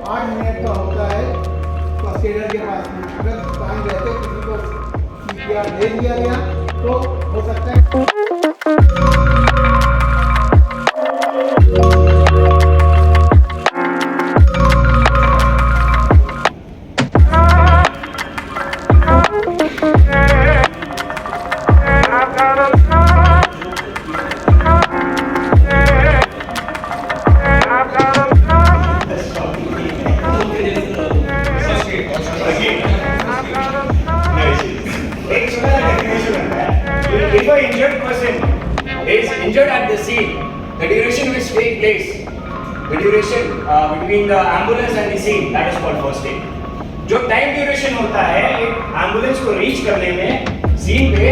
8 minute का होता है फर्स्ट एडर के पास में। अगर टाइम रहते किसी को CPR दे दिया गया तो हो सकता है If an injured person is injured at the scene, the duration which take place, the duration between the ambulance and the scene, that is called first aid. जो टाइम ड्यूरेशन होता है एक एम्बुलेंस को रीच करने में scene पे